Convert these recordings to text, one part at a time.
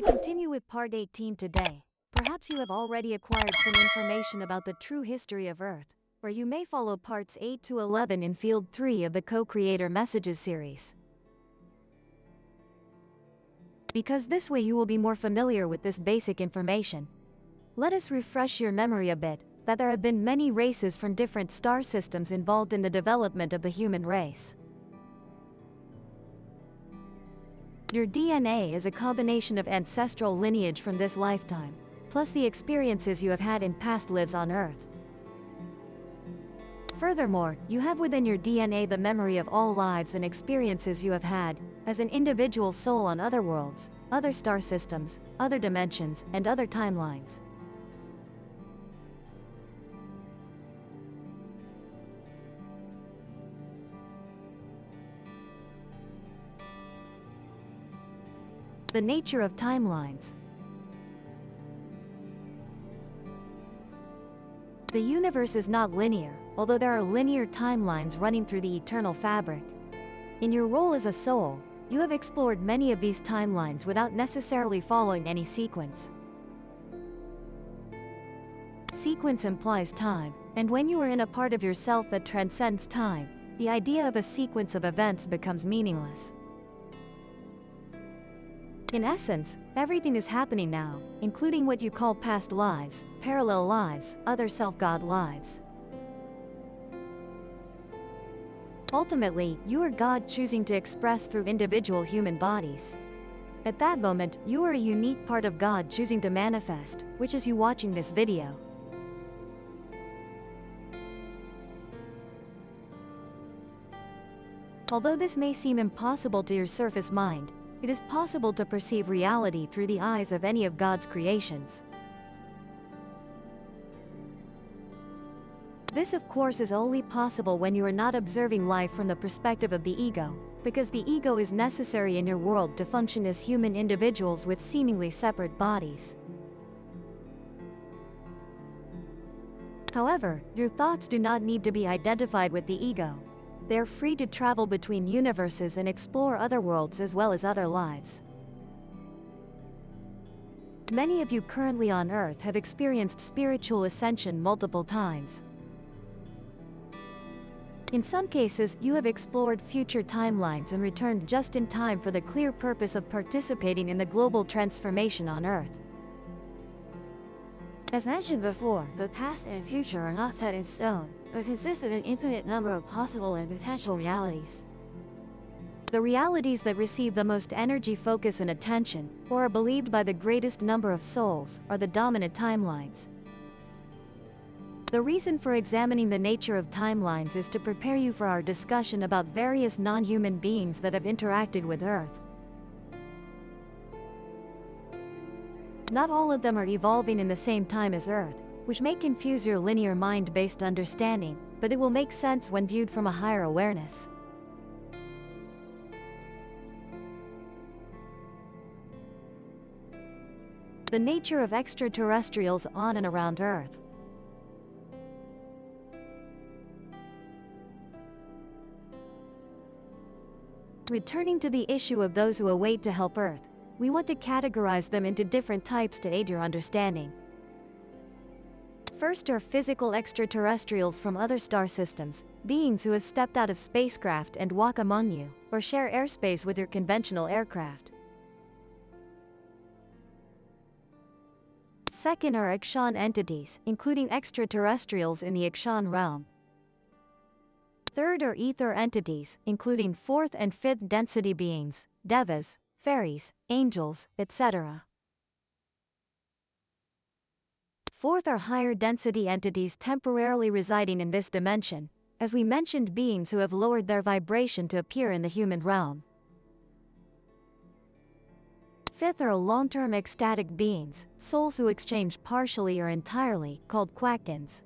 Continue with part 18 today. Perhaps you have already acquired some information about the true history of Earth, or you may follow parts 8 to 11 in Field 3 of the Co-Creator Messages series. Because this way you will be more familiar with this basic information. Let us refresh your memory a bit, that there have been many races from different star systems involved in the development of the human race. Your DNA is a combination of ancestral lineage from this lifetime, plus the experiences you have had in past lives on Earth. Furthermore, you have within your DNA the memory of all lives and experiences you have had, as an individual soul on other worlds, other star systems, other dimensions, and other timelines. The nature of timelines. The universe is not linear, although there are linear timelines running through the eternal fabric. In your role as a soul, you have explored many of these timelines without necessarily following any sequence. Sequence implies time, and when you are in a part of yourself that transcends time, the idea of a sequence of events becomes meaningless. In essence, everything is happening now, including what you call past lives, parallel lives, other self-God lives. Ultimately, you are God choosing to express through individual human bodies. At that moment, you are a unique part of God choosing to manifest, which is you watching this video. Although this may seem impossible to your surface mind, it is possible to perceive reality through the eyes of any of God's creations. This, of course, is only possible when you are not observing life from the perspective of the ego, because the ego is necessary in your world to function as human individuals with seemingly separate bodies. However, your thoughts do not need to be identified with the ego. They are free to travel between universes and explore other worlds as well as other lives. Many of you currently on Earth have experienced spiritual ascension multiple times. In some cases, you have explored future timelines and returned just in time for the clear purpose of participating in the global transformation on Earth. As mentioned before, the past and future are not set in stone, but consist of an infinite number of possible and potential realities. The realities that receive the most energy, focus, and attention, or are believed by the greatest number of souls, are the dominant timelines. The reason for examining the nature of timelines is to prepare you for our discussion about various non-human beings that have interacted with Earth. Not all of them are evolving in the same time as Earth, which may confuse your linear mind-based understanding, but it will make sense when viewed from a higher awareness. The nature of extraterrestrials on and around Earth. Returning to the issue of those who await to help Earth, we want to categorize them into different types to aid your understanding. First are physical extraterrestrials from other star systems, beings who have stepped out of spacecraft and walk among you, or share airspace with your conventional aircraft. Second are Ikshan entities, including extraterrestrials in the Ikshan realm. Third are ether entities, including fourth and fifth density beings, devas, fairies, angels, etc. Fourth are higher density entities temporarily residing in this dimension, as we mentioned, beings who have lowered their vibration to appear in the human realm. Fifth are long-term ecstatic beings, souls who exchange partially or entirely, called quackins.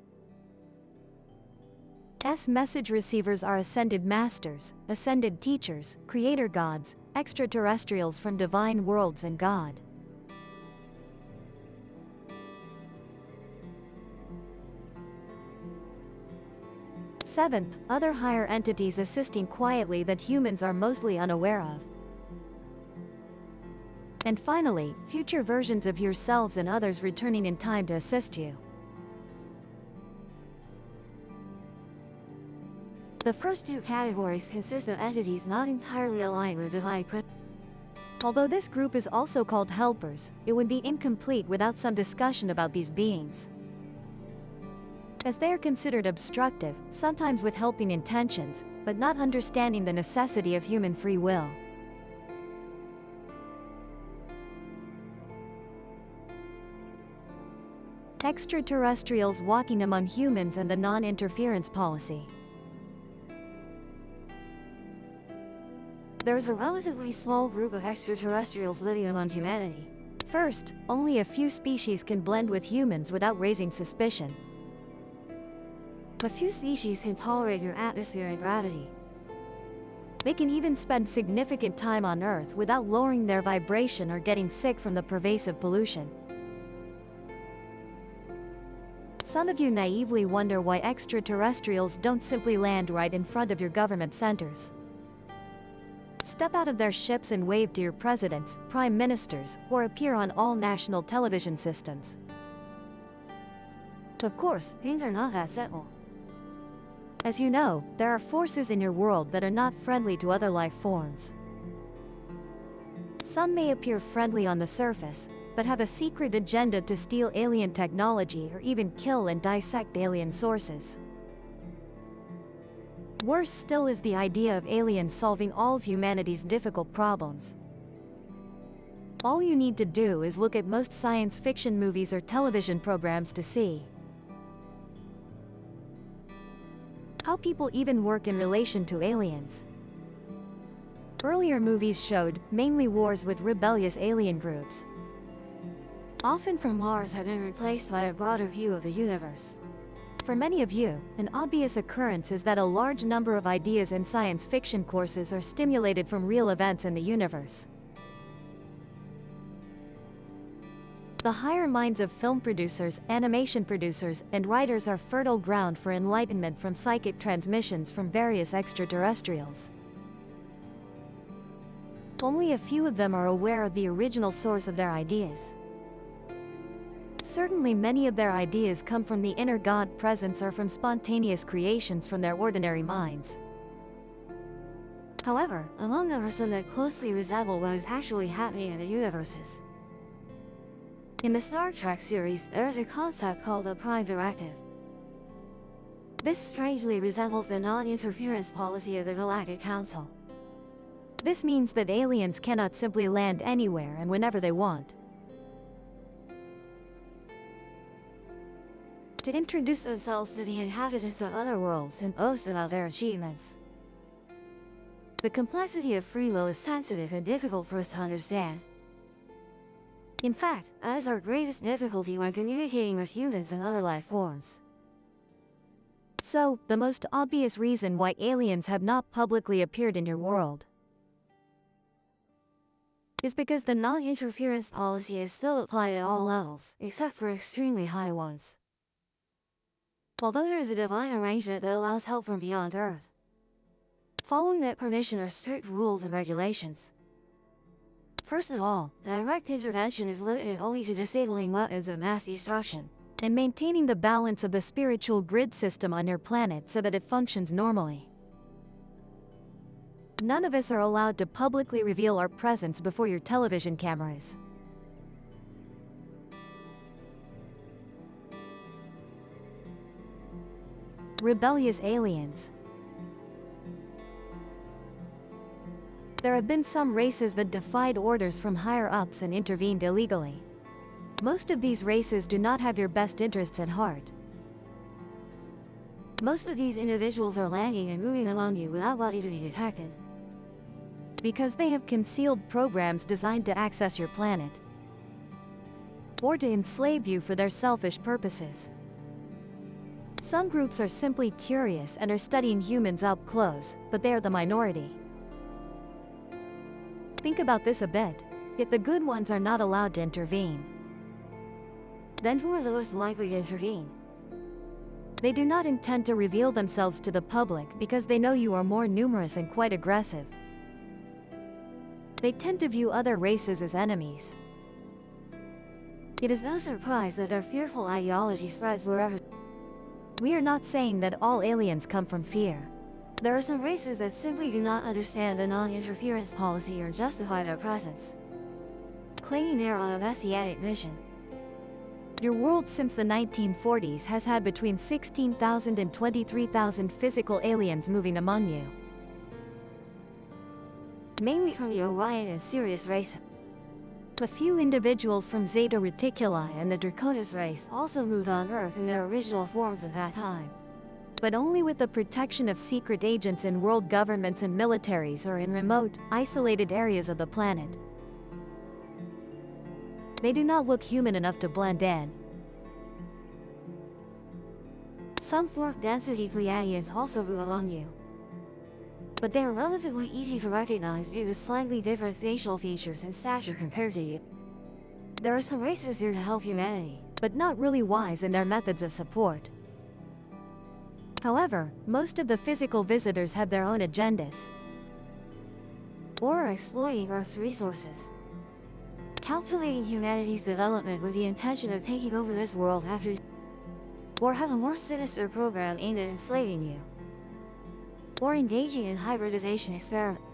Message receivers are ascended masters, ascended teachers, creator gods, extraterrestrials from divine worlds and God. Seventh, other higher entities assisting quietly that humans are mostly unaware of. And finally, future versions of yourselves and others returning in time to assist you. The first two categories consist of entities not entirely aligned with divine principles. Although this group is also called helpers, it would be incomplete without some discussion about these beings, as they are considered obstructive, sometimes with helping intentions, but not understanding the necessity of human free will. Extraterrestrials walking among humans and the non-interference policy. There is a relatively small group of extraterrestrials living among humanity. First, only a few species can blend with humans without raising suspicion. A few species can tolerate your atmosphere and gravity. They can even spend significant time on Earth without lowering their vibration or getting sick from the pervasive pollution. Some of you naively wonder why extraterrestrials don't simply land right in front of your government centers. Step out of their ships and wave to your presidents, prime ministers, or appear on all national television systems. Of course, things are not that simple. As you know, there are forces in your world that are not friendly to other life forms. Some may appear friendly on the surface, but have a secret agenda to steal alien technology or even kill and dissect alien sources. Worse still is the idea of aliens solving all of humanity's difficult problems. All you need to do is look at most science fiction movies or television programs to see how people even work in relation to aliens. Earlier movies showed mainly wars with rebellious alien groups, often from Mars, have been replaced by a broader view of the universe. For many of you, an obvious occurrence is that a large number of ideas in science fiction courses are stimulated from real events in the universe. The higher minds of film producers, animation producers, and writers are fertile ground for enlightenment from psychic transmissions from various extraterrestrials. Only a few of them are aware of the original source of their ideas. Certainly many of their ideas come from the inner God presence or from spontaneous creations from their ordinary minds. However, among them are some that closely resemble what is actually happening in the universes. In the Star Trek series, there is a concept called the Prime Directive. This strangely resembles the non-interference policy of the Galactic Council. This means that aliens cannot simply land anywhere and whenever they want to introduce themselves to the inhabitants of other worlds and boast about their achievements. The complexity of free will is sensitive and difficult for us to understand. In fact, that is our greatest difficulty when communicating with humans and other life forms. So, the most obvious reason why aliens have not publicly appeared in your world is because the non-interference policy is still applied at all levels, except for extremely high ones. Although there is a divine arrangement that allows help from beyond Earth, following that permission are strict rules and regulations. First of all, direct intervention is limited only to disabling weapons of mass destruction and maintaining the balance of the spiritual grid system on your planet so that it functions normally. None of us are allowed to publicly reveal our presence before your television cameras. Rebellious aliens. There have been some races that defied orders from higher-ups and intervened illegally. Most of these races do not have your best interests at heart. Most of these individuals are landing and moving among you without wanting to be detected, because they have concealed programs designed to access your planet or to enslave you for their selfish purposes. Some groups are simply curious and are studying humans up close, but they are the minority. Think about this a bit. If the good ones are not allowed to intervene, then who are the most likely to intervene? They do not intend to reveal themselves to the public because they know you are more numerous and quite aggressive. They tend to view other races as enemies. It is no surprise that their fearful ideology spreads wherever. We are not saying that all aliens come from fear. There are some races that simply do not understand the non-interference policy or justify their presence, claiming they're on a messianic mission. Your world since the 1940s has had between 16,000 and 23,000 physical aliens moving among you, mainly from the Orion and Sirius race. A few individuals from Zeta Reticuli and the Draconis race also moved on Earth in their original forms at that time, but only with the protection of secret agents in world governments and militaries or in remote, isolated areas of the planet. They do not look human enough to blend in. Some fourth density Pleiadians also move among you, but they are relatively easy to recognize due to slightly different facial features and stature compared to you. There are some races here to help humanity, but not really wise in their methods of support. However, most of the physical visitors have their own agendas, or are exploiting Earth's resources, calculating humanity's development with the intention of taking over this world after, or have a more sinister program aimed at enslaving you, or engaging in hybridization experiments.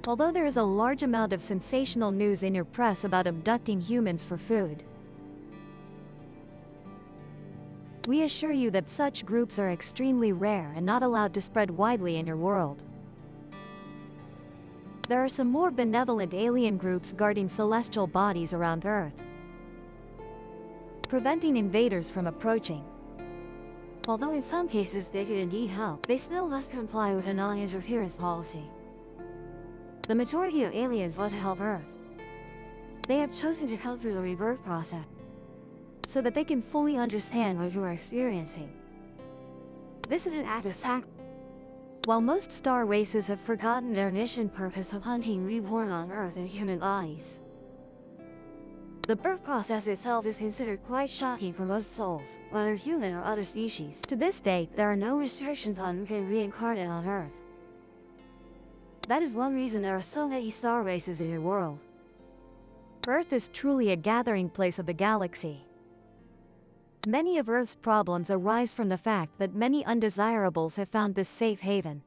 Although there is a large amount of sensational news in your press about abducting humans for food, we assure you that such groups are extremely rare and not allowed to spread widely in your world. There are some more benevolent alien groups guarding celestial bodies around Earth, preventing invaders from approaching. Although in some cases they could indeed help, they still must comply with a non-interference policy. The majority of aliens want to help Earth. They have chosen to come through the rebirth process, so that they can fully understand what you are experiencing. This is an act of sacrifice. While most star races have forgotten their mission purpose of hunting reborn on Earth in human bodies, the birth process itself is considered quite shocking for most souls, whether human or other species. To this day, there are no restrictions on who can reincarnate on Earth. That is one reason there are so many star races in your world. Earth is truly a gathering place of the galaxy. Many of Earth's problems arise from the fact that many undesirables have found this safe haven.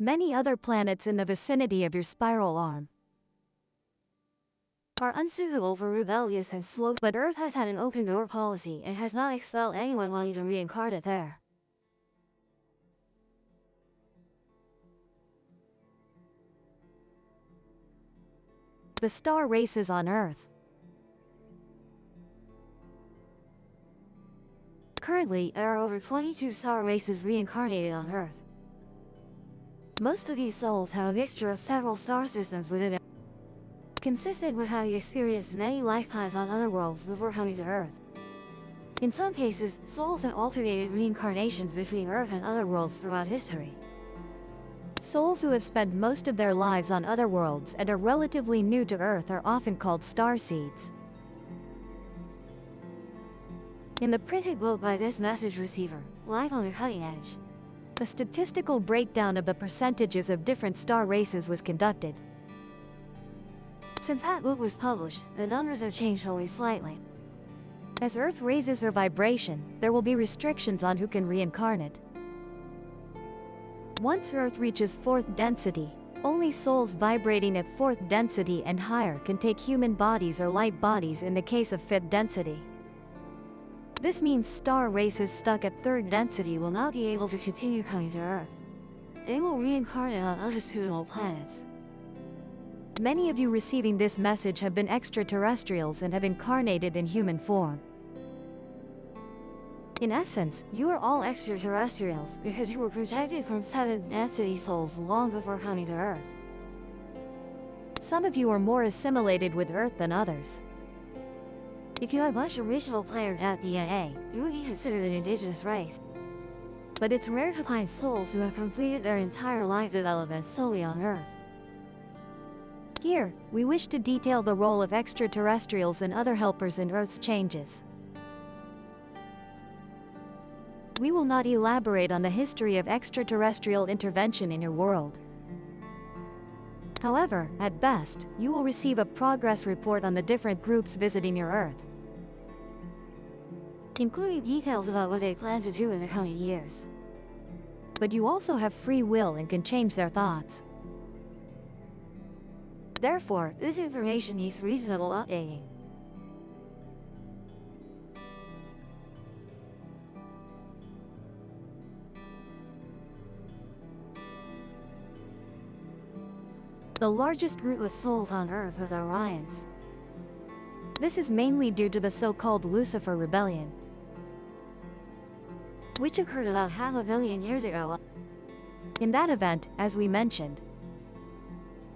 Many other planets in the vicinity of your spiral arm are unsuitable for rebellious and slow, but Earth has had an open door policy and has not expelled anyone wanting to reincarnate there. The star races on Earth. Currently, there are over 22 star races reincarnated on Earth. Most of these souls have a mixture of several star systems within it, consistent with how you experienced many lifetimes on other worlds before coming to Earth. In some cases, souls have alternated reincarnations between Earth and other worlds throughout history. Souls who have spent most of their lives on other worlds and are relatively new to Earth are often called starseeds. In the printed book by this message receiver, Live on the Cutting Edge, a statistical breakdown of the percentages of different star races was conducted. Since that book was published, the numbers have changed only slightly. As Earth raises her vibration, there will be restrictions on who can reincarnate. Once Earth reaches 4th density, only souls vibrating at 4th density and higher can take human bodies or light bodies in the case of 5th density. This means star races stuck at 3rd density will not be able to continue coming to Earth. They will reincarnate on other suitable planets. Many of you receiving this message have been extraterrestrials and have incarnated in human form. In essence, you are all extraterrestrials because you were protected from 7th density souls long before coming to Earth. Some of you are more assimilated with Earth than others. If you have much original player DNA, you would be considered an indigenous race. But it's rare to find souls who have completed their entire life development solely on Earth. Here, we wish to detail the role of extraterrestrials and other helpers in Earth's changes. We will not elaborate on the history of extraterrestrial intervention in your world. However, at best, you will receive a progress report on the different groups visiting your Earth, including details about what they plan to do in the coming years. But you also have free will and can change their thoughts. Therefore, this information needs reasonable updating. The largest group of souls on Earth are the Orions. This is mainly due to the so-called Lucifer Rebellion, which occurred about 500 million years ago. In that event, as we mentioned,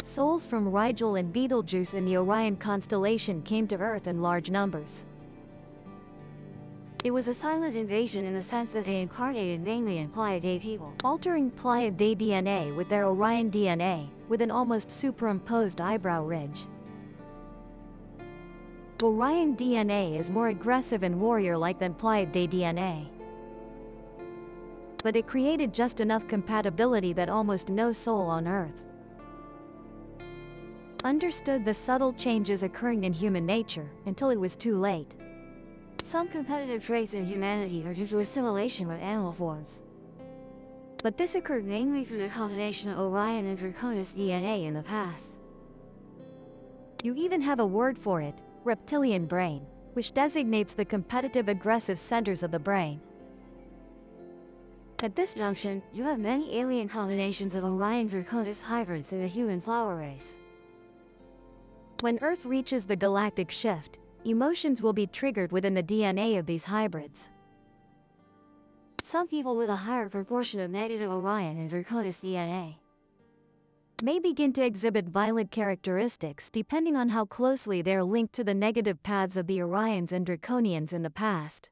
souls from Rigel and Betelgeuse in the Orion constellation came to Earth in large numbers. It was a silent invasion in the sense that they incarnated mainly in Pleiadian people, altering Pleiadian DNA with their Orion DNA, with an almost superimposed eyebrow ridge. Orion DNA is more aggressive and warrior-like than Pleiadian DNA. But it created just enough compatibility that almost no soul on Earth understood the subtle changes occurring in human nature until it was too late. Some competitive traits in humanity are due to assimilation with animal forms, but this occurred mainly through the combination of Orion and Draconis DNA in the past. You even have a word for it, reptilian brain, which designates the competitive aggressive centers of the brain. At this junction, you have many alien combinations of Orion Draconis hybrids in the human flower race. When Earth reaches the galactic shift, emotions will be triggered within the DNA of these hybrids. Some people with a higher proportion of negative Orion and Draconis DNA may begin to exhibit violent characteristics depending on how closely they are linked to the negative paths of the Orions and Draconians in the past.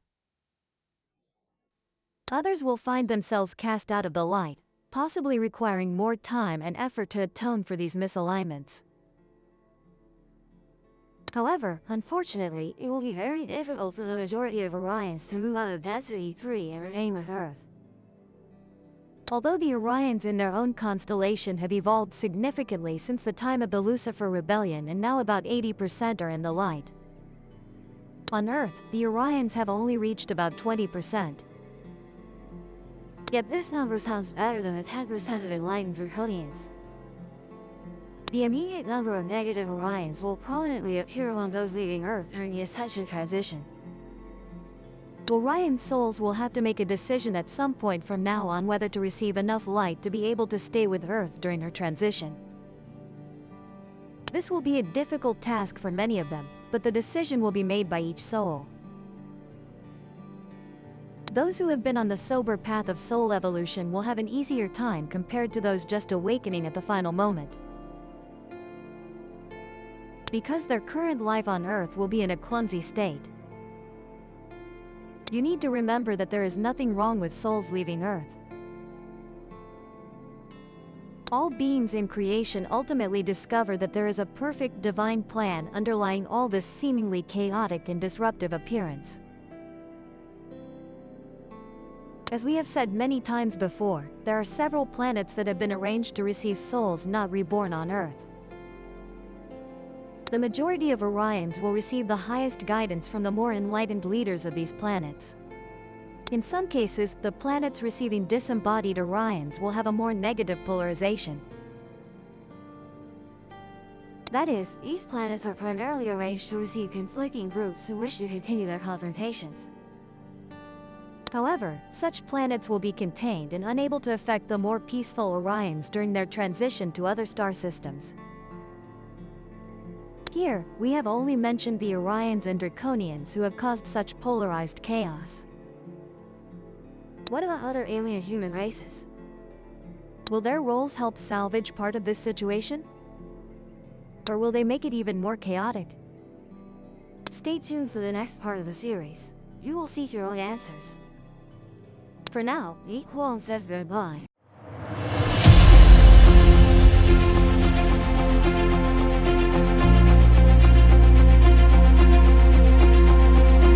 Others will find themselves cast out of the light, possibly requiring more time and effort to atone for these misalignments. However, unfortunately, it will be very difficult for the majority of Orions to move out of Density 3 and remain with Earth. Although the Orions in their own constellation have evolved significantly since the time of the Lucifer Rebellion and now about 80% are in the light, on Earth, the Orions have only reached about 20%. Yet this number sounds better than the 10% of enlightened Draconians. The immediate number of negative Orions will prominently appear among those leaving Earth during the Ascension transition. Orion souls will have to make a decision at some point from now on whether to receive enough light to be able to stay with Earth during her transition. This will be a difficult task for many of them, but the decision will be made by each soul. Those who have been on the sober path of soul evolution will have an easier time compared to those just awakening at the final moment, because their current life on Earth will be in a clumsy state. You need to remember that there is nothing wrong with souls leaving Earth. All beings in creation ultimately discover that there is a perfect divine plan underlying all this seemingly chaotic and disruptive appearance. As we have said many times before, there are several planets that have been arranged to receive souls not reborn on Earth. The majority of Orions will receive the highest guidance from the more enlightened leaders of these planets. In some cases, the planets receiving disembodied Orions will have a more negative polarization. That is, these planets are primarily arranged to receive conflicting groups who wish to continue their confrontations. However, such planets will be contained and unable to affect the more peaceful Orions during their transition to other star systems. Here, we have only mentioned the Orions and Draconians who have caused such polarized chaos. What about other alien human races? Will their roles help salvage part of this situation? Or will they make it even more chaotic? Stay tuned for the next part of the series. You will seek your own answers. For now, Yi Kwon says goodbye.